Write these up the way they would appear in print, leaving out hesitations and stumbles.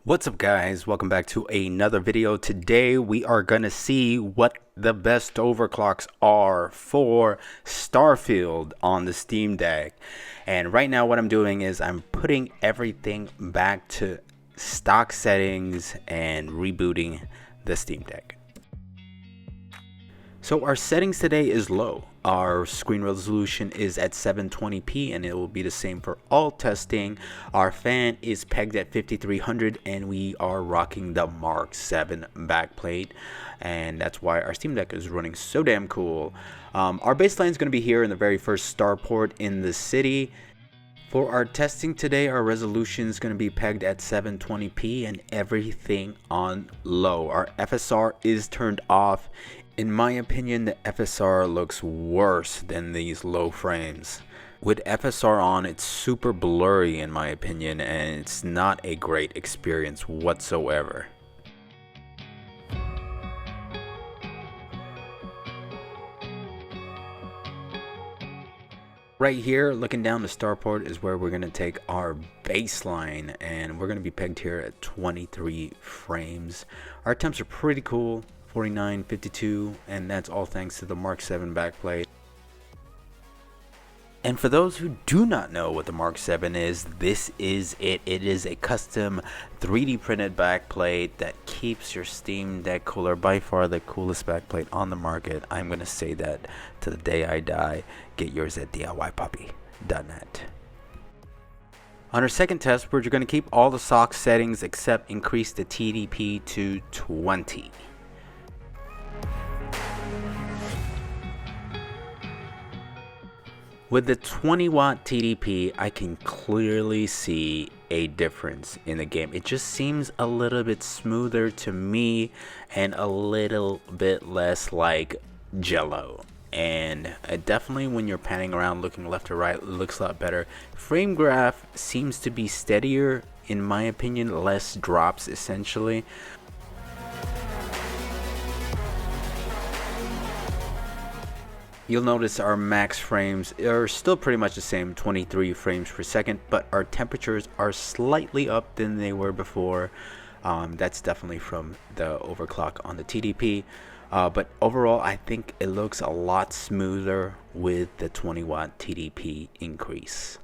What's up guys, welcome back to another video. Today we are gonna see what the best overclocks are for Starfield on the SteamDeck. And right now what I'm doing is I'm putting everything back to stock settings and rebooting the SteamDeck. So our settings today is low. Our screen resolution is at 720p and it will be the same for all testing. Our fan is pegged at 5300 and we are rocking the Mark 7 backplate, and that's why our Steam Deck is running so damn cool. Our baseline is going to be here in the very first starport in the city. For our testing today, our resolution is going to be pegged at 720p and everything on low. Our FSR is turned off. In my opinion, the FSR looks worse than these low frames. With FSR on, it's super blurry in my opinion, and it's not a great experience whatsoever. Right here, looking down the starport is where we're going to take our baseline, and we're going to be pegged here at 23 frames. Our temps are pretty cool. 49, 52, and that's all thanks to the Mark 7 backplate. And for those who do not know what the Mark 7 is, this is it. It is a custom 3D printed backplate that keeps your Steam Deck cooler. By far the coolest backplate on the market. I'm going to say that to the day I die. Get yours at DIYpuppy.net. On our second test, we're going to keep all the stock settings except increase the TDP to 20. With the 20 watt TDP, I can clearly see a difference in the game. It just seems a little bit smoother to me and a little bit less like Jello. And definitely when you're panning around looking left or right, it looks a lot better. Frame graph seems to be steadier in my opinion, less drops essentially. You'll notice our max frames are still pretty much the same, 23 frames per second, but our temperatures are slightly up than they were before. That's definitely from the overclock on the TDP. But overall, I think it looks a lot smoother with the 20 watt TDP increase.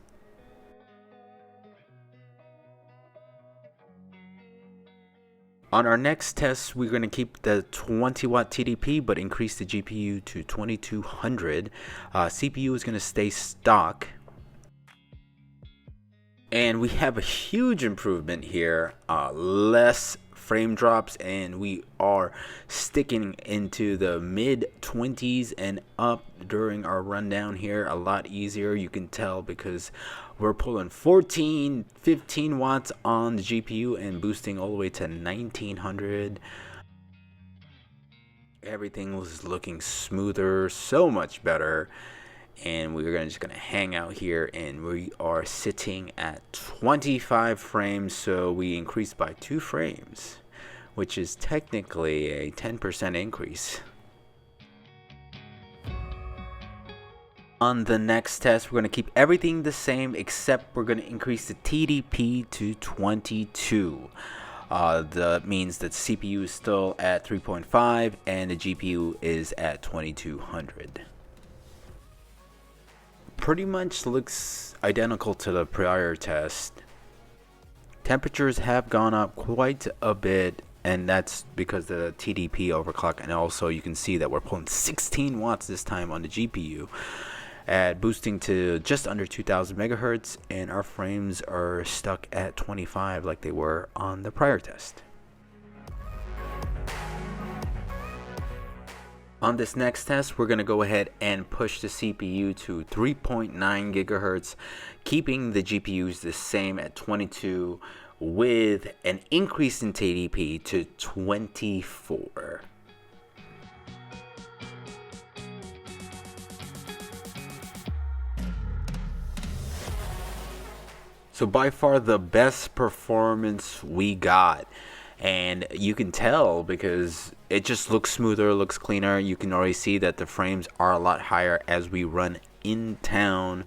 On our next test, we're going to keep the 20 watt TDP but increase the GPU to 2200. CPU is going to stay stock. And we have a huge improvement here, less frame drops, and we are sticking into the mid 20s and up during our rundown here. A lot easier, you can tell, because we're pulling 14, 15 watts on the GPU and boosting all the way to 1900. Everything was looking smoother, so much better. And we're just gonna hang out here, and we are sitting at 25 frames, so we increased by 2 frames, which is technically a 10% increase. On the next test, we're going to keep everything the same, except we're going to increase the TDP to 22. That means that the CPU is still at 3.5 and the GPU is at 2200. Pretty much looks identical to the prior test. Temperatures have gone up quite a bit, and that's because of the TDP overclock, and also you can see that we're pulling 16 watts this time on the GPU. At boosting to just under 2000 megahertz, and our frames are stuck at 25 like they were on the prior test. On this next test, we're going to go ahead and push the CPU to 3.9 gigahertz, keeping the GPUs the same at 22 with an increase in TDP to 24. So by far the best performance we got, and you can tell because it just looks smoother, looks cleaner. You can already see that the frames are a lot higher as we run in town.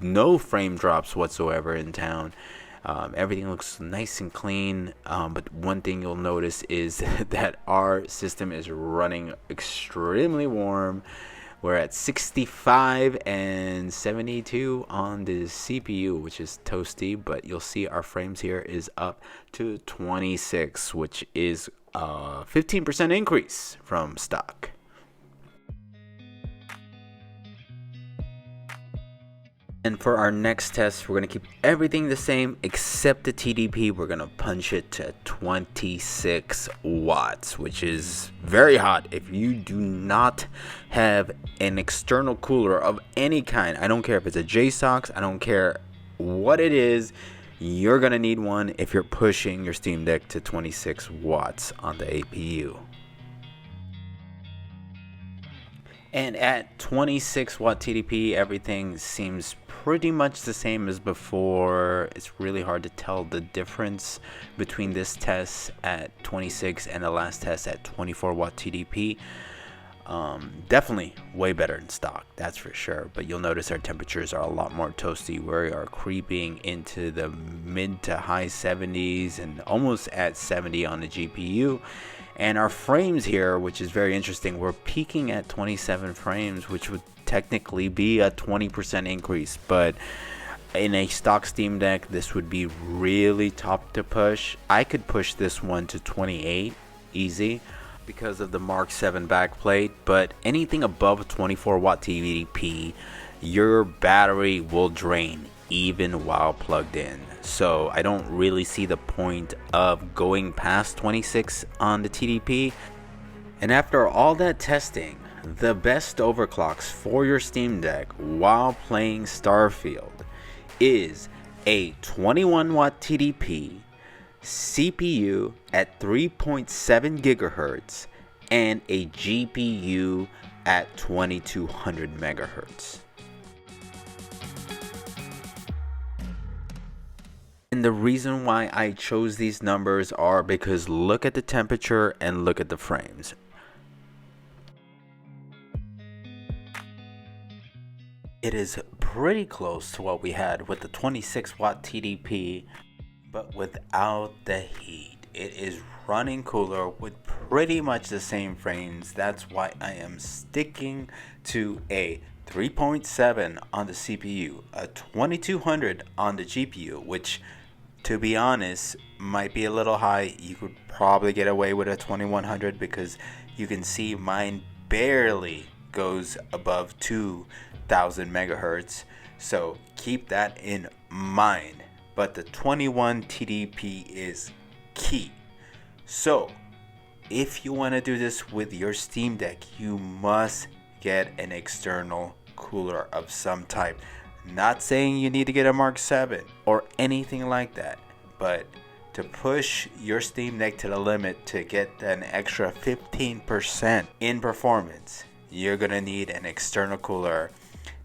No frame drops whatsoever in town. Everything looks nice and clean, but one thing you'll notice is that our system is running extremely warm. We're at 65 and 72 on the CPU, which is toasty, but you'll see our frames here is up to 26, which is a 15% increase from stock. And for our next test, we're going to keep everything the same except the TDP. We're going to punch it to 26 watts, which is very hot. If you do not have an external cooler of any kind, I don't care if it's a JSOX, I don't care what it is, you're going to need one if you're pushing your SteamDeck to 26 watts on the APU. And at 26 watt TDP, everything seems pretty much the same as before. It's really hard to tell the difference between this test at 26 and the last test at 24 watt TDP. Definitely way better in stock, that's for sure. But you'll notice our temperatures are a lot more toasty. We are creeping into the mid to high 70s and almost at 70 on the GPU. And our frames here, which is very interesting, we're peaking at 27 frames, which would technically be a 20% increase. But in a stock Steam Deck, this would be really tough to push. I could push this one to 28 easy because of the Mark 7 backplate, but anything above 24 watt TDP, your battery will drain even while plugged in. So I don't really see the point of going past 26 on the TDP. And after all that testing, the best overclocks for your Steam Deck while playing Starfield is a 21 watt TDP, CPU at 3.7 gigahertz, and a GPU at 2200 megahertz. And the reason why I chose these numbers are because look at the temperature and look at the frames. It is pretty close to what we had with the 26 watt TDP, but without the heat. It is running cooler with pretty much the same frames. That's why I am sticking to a 3.7 on the CPU, a 2200 on the GPU, which, to be honest, might be a little high. You could probably get away with a 2100 because you can see mine barely goes above 2000 megahertz. So keep that in mind. But the 21 TDP is key. So if you want to do this with your Steam Deck, you must get an external cooler of some type. Not saying you need to get a Mark 7 or anything like that, but to push your Steam Deck to the limit to get an extra 15% in performance, you're going to need an external cooler,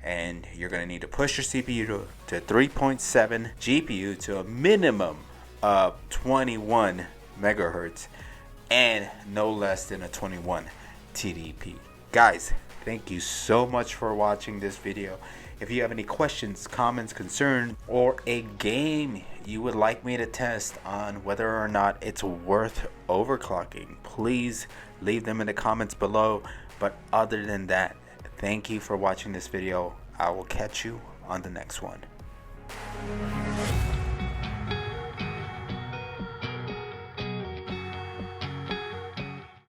and you're going to need to push your CPU to 3.7, GPU to a minimum of 21 megahertz, and no less than a 21 TDP. Guys, thank you so much for watching this video. If you have any questions, comments, concerns, or a game you would like me to test on whether or not it's worth overclocking, please leave them in the comments below. But other than that, thank you for watching this video. I will catch you on the next one.